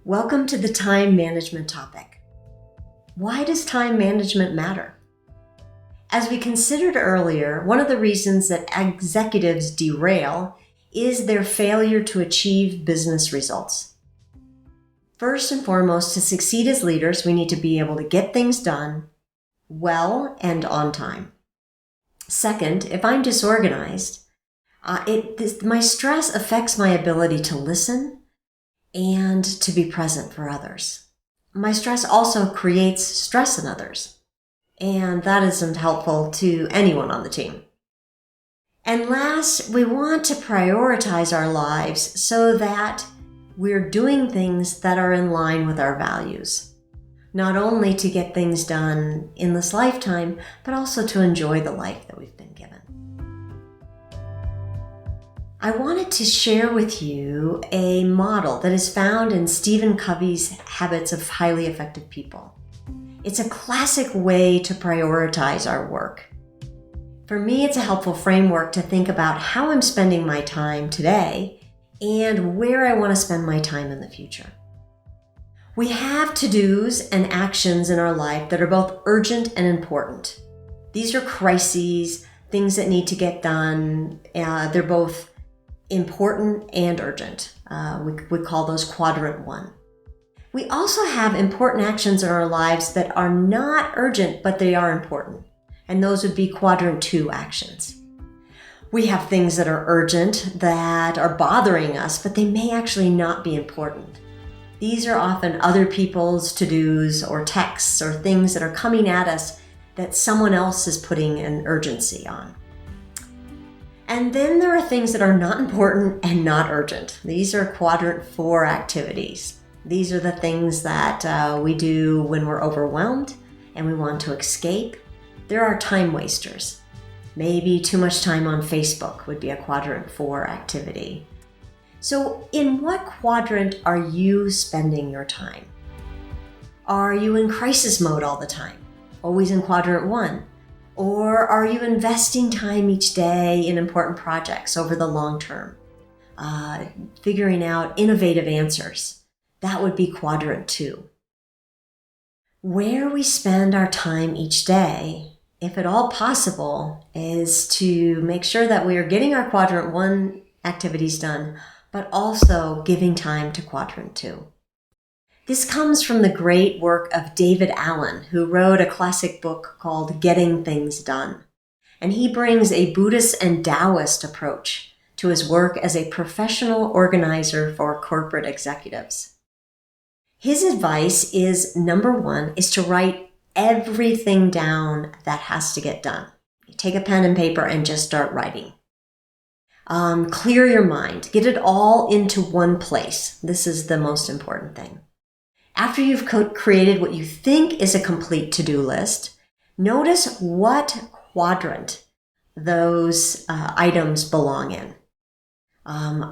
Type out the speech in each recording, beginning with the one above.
Welcome to the time management topic. Why does time management matter? As we considered earlier, one of the reasons that executives derail is their failure to achieve business results. First and foremost, to succeed as leaders, we need to be able to get things done well and on time. Second, if I'm disorganized, my stress affects my ability to listen and to be present for others. My stress also creates stress in others, and that isn't helpful to anyone on the team. And last, we want to prioritize our lives so that we're doing things that are in line with our values, not only to get things done in this lifetime, but also to enjoy the life that we've been given. I wanted to share with you a model that is found in Stephen Covey's Habits of Highly Effective People. It's a classic way to prioritize our work. For me, it's a helpful framework to think about how I'm spending my time today and where I want to spend my time in the future. We have to-dos and actions in our life that are both urgent and important. These are crises, things that need to get done. They're both important and urgent. We call those Quadrant 1. We also have important actions in our lives that are not urgent, but they are important. And those would be Quadrant 2 actions. We have things that are urgent that are bothering us, but they may actually not be important. These are often other people's to-dos or texts or things that are coming at us that someone else is putting an urgency on. And then there are things that are not important and not urgent. These are Quadrant 4 activities. These are the things that we do when we're overwhelmed and we want to escape. There are time wasters. Maybe too much time on Facebook would be a Quadrant 4 activity. So in what quadrant are you spending your time? Are you in crisis mode all the time? Always in Quadrant 1? Or are you investing time each day in important projects over the long term? Figuring out innovative answers. That would be Quadrant 2. Where we spend our time each day, if at all possible, is to make sure that we are getting our Quadrant 1 activities done, but also giving time to Quadrant 2. This comes from the great work of David Allen, who wrote a classic book called Getting Things Done. And he brings a Buddhist and Taoist approach to his work as a professional organizer for corporate executives. His advice is, number 1, is to write everything down that has to get done. You take a pen and paper and just start writing. Clear your mind. Get it all into one place. This is the most important thing. After you've created what you think is a complete to-do list, notice what quadrant those items belong in.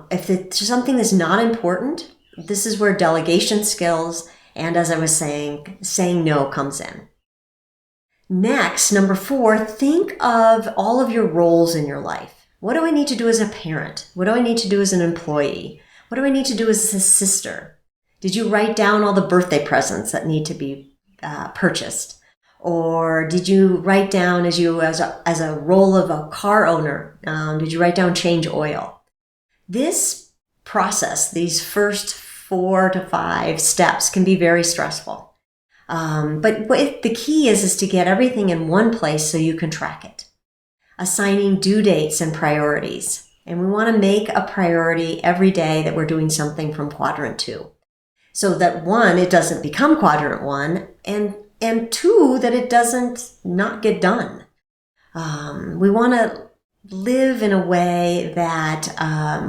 If it's something that's not important, this is where delegation skills and, as I was saying no comes in. Next, number 4, think of all of your roles in your life. What do I need to do as a parent? What do I need to do as an employee? What do I need to do as a sister? Did you write down all the birthday presents that need to be purchased? Or did you write down as a role of a car owner, did you write down change oil? This process, these first 4 to 5 steps can be very stressful. But the key is to get everything in one place so you can track it. Assigning due dates and priorities. And we want to make a priority every day that we're doing something from Quadrant 2. So that 1, it doesn't become Quadrant 1, and 2, that it doesn't not get done. We want to live in a way that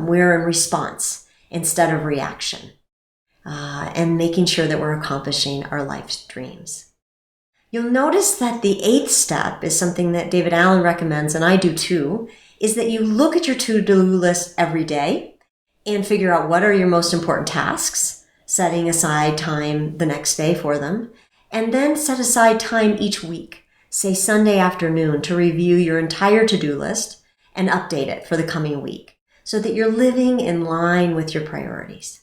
we're in response instead of reaction, and making sure that we're accomplishing our life's dreams. You'll notice that the 8th step is something that David Allen recommends, and I do too, is that you look at your to-do list every day and figure out what are your most important tasks, setting aside time the next day for them, and then set aside time each week, say Sunday afternoon, to review your entire to-do list and update it for the coming week so that you're living in line with your priorities.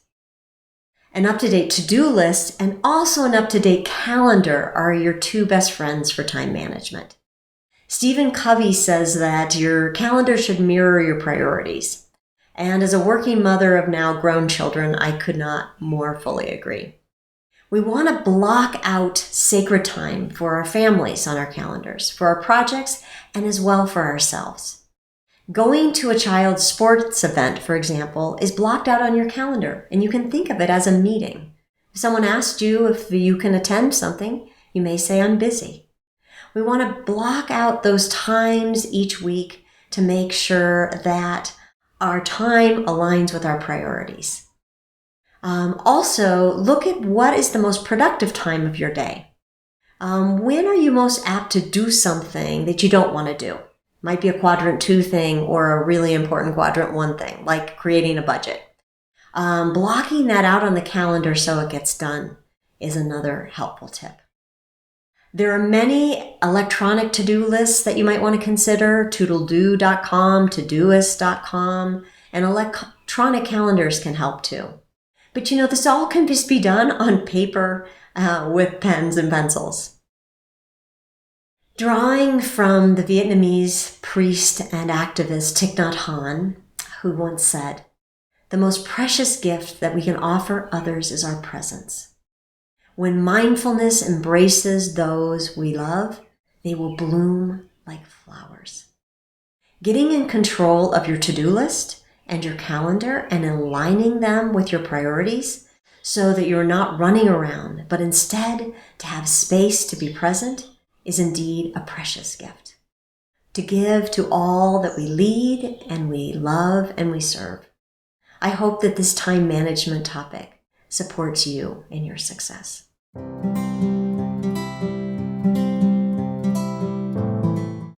An up-to-date to-do list and also an up-to-date calendar are your two best friends for time management. Stephen Covey says that your calendar should mirror your priorities. And as a working mother of now grown children, I could not more fully agree. We want to block out sacred time for our families on our calendars, for our projects, and as well for ourselves. Going to a child's sports event, for example, is blocked out on your calendar, and you can think of it as a meeting. If someone asked you if you can attend something, you may say, I'm busy. We want to block out those times each week to make sure that our time aligns with our priorities. Also, look at what is the most productive time of your day. When are you most apt to do something that you don't want to do? Might be a quadrant 2 thing or a really important quadrant 1 thing, like creating a budget. Blocking that out on the calendar so it gets done is another helpful tip. There are many electronic to-do lists that you might want to consider, toodledoo.com, todoist.com, and electronic calendars can help too. But this all can just be done on paper with pens and pencils. Drawing from the Vietnamese priest and activist Thich Nhat Hanh, who once said, "The most precious gift that we can offer others is our presence. When mindfulness embraces those we love, they will bloom like flowers." Getting in control of your to-do list and your calendar and aligning them with your priorities so that you're not running around, but instead to have space to be present is indeed a precious gift. To give to all that we lead and we love and we serve. I hope that this time management topic supports you in your success.